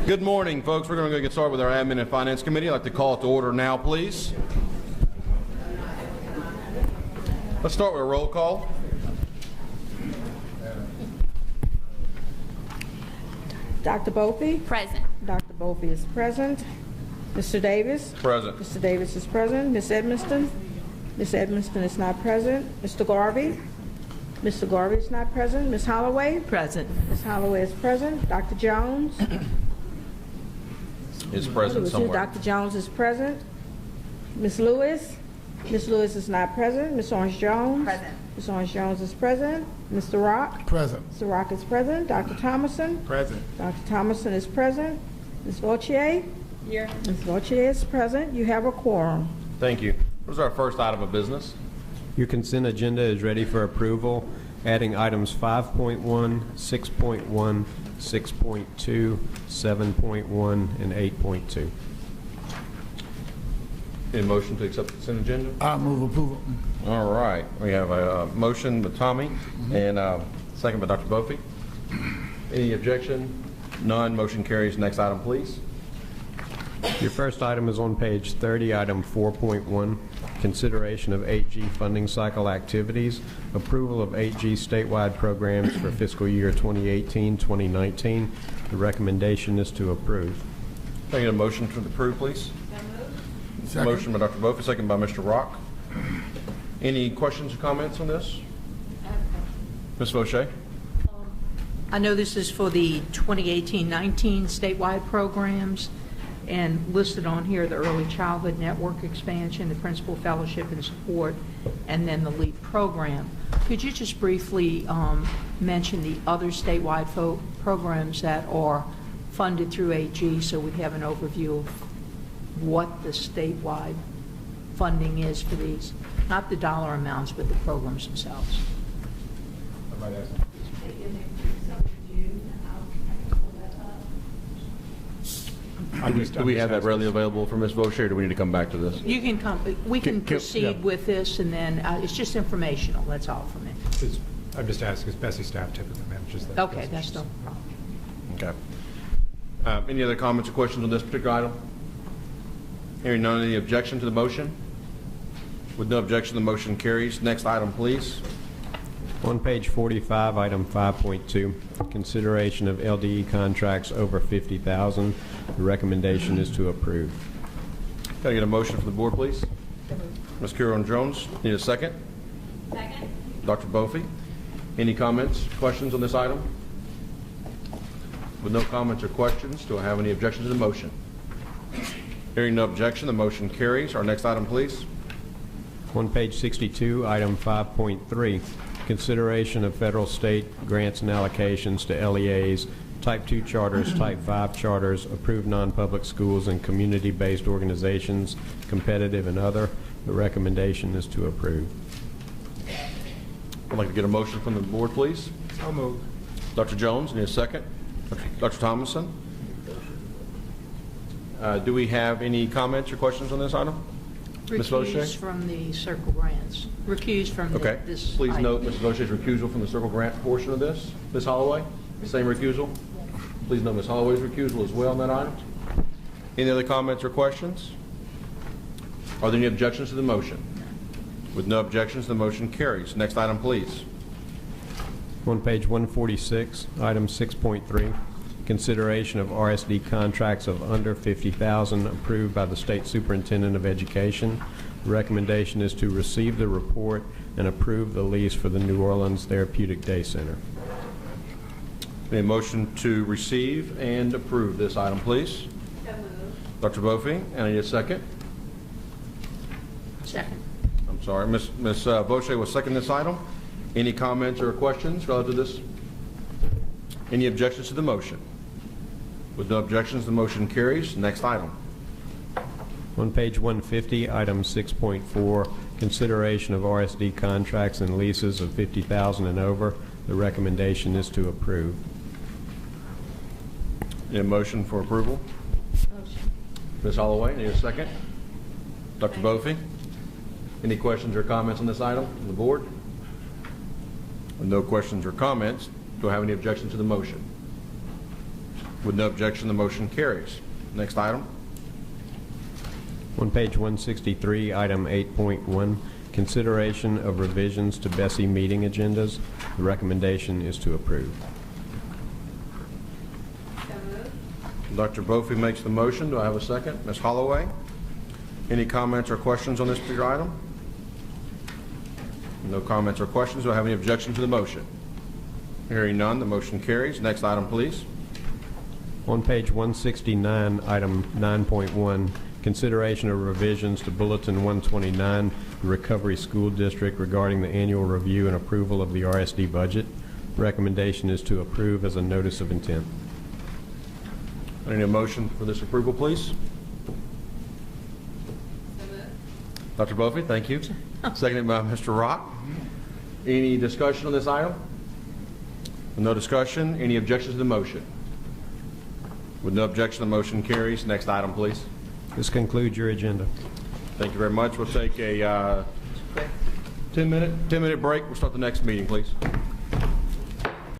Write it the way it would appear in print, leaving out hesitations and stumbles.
Good morning, folks. We're going to get started with our Admin and Finance Committee. I'd like to call it to order now, please. Let's start with a roll call. Dr. Bophy? Present. Dr. Bophy is present. Mr. Davis? Present. Mr. Davis is present. Ms. Edmiston? Ms. Edmiston is not present. Mr. Garvey? Mr. Garvey is not present. Ms. Holloway? Present. Ms. Holloway is present. Dr. Jones? Is present somewhere. Dr. Jones is present. Ms. Lewis? Ms. Lewis is not present. Ms. Orange Jones? Present. Ms. Orange Jones is present. Mr. Rock? Present. Mr. Rock is present. Dr. Thomason? Present. Dr. Thomason is present. Ms. Vautier? Here. Ms. Vautier is present. You have a quorum. Thank you. What is our first item of business? Your consent agenda is ready for approval, adding items 5.1, 6.1, 6.2, 7.1, and 8.2. Any motion to accept the consent agenda? I move approval. All right. We have a motion by Tommy and a second by Dr. Bophy. Any objection? None. Motion carries. Next item, please. Your first item is on page 30, item 4.1, consideration of 8G funding cycle activities, approval of 8G statewide programs for fiscal year 2018-2019. The recommendation is to approve. Can I get a motion to approve, please? Second. Motion by Dr. Bophy, second by Mr. Rock. Any questions or comments on this? Ms. Vautier? I know this is for the 2018-19 statewide programs, and listed on here the Early Childhood Network expansion, the Principal Fellowship and Support, and then the LEAP program. Could you just briefly mention the other statewide programs that are funded through 8G so we have an overview of what the statewide funding is for these? Not the dollar amounts, but the programs themselves. Do we have that readily available for Ms. Vautier, or do we need to come back to this? You can come, we can proceed yeah. with this, and then it's just informational, that's all from it. I'm just asking, because BESE staff typically manages that. Okay, that's no problem. Okay. Any other comments or questions on this particular item? Hearing none, any objection to the motion? With no objection, the motion carries. Next item, please. On page 45, item 5.2, consideration of LDE contracts over $50,000. The recommendation is to approve. Can I get a motion from the board, please? Ms. Kieran-Jones, need a second? Second. Dr. Bophy, any comments, questions on this item? With no comments or questions, do I have any objections to the motion? Hearing no objection, the motion carries. Our next item, please. On page 62, item 5.3, consideration of federal, state grants and allocations to LEAs, Type 2 charters, Type 5 charters, approved non-public schools, and community-based organizations, competitive and other. The recommendation is to approve. I'd like to get a motion from the board, please. So moved. Dr. Jones, need a second? Dr. Thomason? Do we have any comments or questions on this item? Ms. Vautier? Recused from the circle grants. Recused from Okay. this Please item. note Ms. Vautier's recusal from the circle grant portion of this. Ms. Holloway, same recusal? Please note Ms. Holloway's recusal as well on that item. Any other comments or questions? Are there any objections to the motion? With no objections, the motion carries. Next item, please. On page 146, item 6.3, consideration of RSD contracts of under $50,000 approved by the State Superintendent of Education. The recommendation is to receive the report and approve the lease for the New Orleans Therapeutic Day Center. A motion to receive and approve this item, please. Dr. Bophy, and I need a second. Second. I'm sorry, Ms. Vautier will second this item. Any comments or questions relative to this? Any objections to the motion? With no objections, the motion carries. Next item. On page 150, item 6.4, consideration of RSD contracts and leases of $50,000 and over. The recommendation is to approve. Need a motion for approval? Motion. Ms. Holloway, need a second? Dr. Bophy? Any questions or comments on this item from the board? With no questions or comments, do I have any objections to the motion? With no objection, the motion carries. Next item. On page 163, item 8.1, consideration of revisions to BESE meeting agendas. The recommendation is to approve. Dr. Brophy makes the motion. Do I have a second? Ms. Holloway? Any comments or questions on this particular item? No comments or questions. Do I have any objection to the motion? Hearing none, the motion carries. Next item, please. On page 169, item 9.1, consideration of revisions to Bulletin 129, the Recovery School District regarding the annual review and approval of the RSD budget. Recommendation is to approve as a notice of intent. I need a motion for this approval, please. Dr. Brophy, thank you. Seconded by Mr. Rock. Any discussion on this item? No discussion. Any objections to the motion? With no objection, the motion carries. Next item, please. This concludes your agenda. Thank you very much. We'll take a 10-minute break. We'll start the next meeting, please.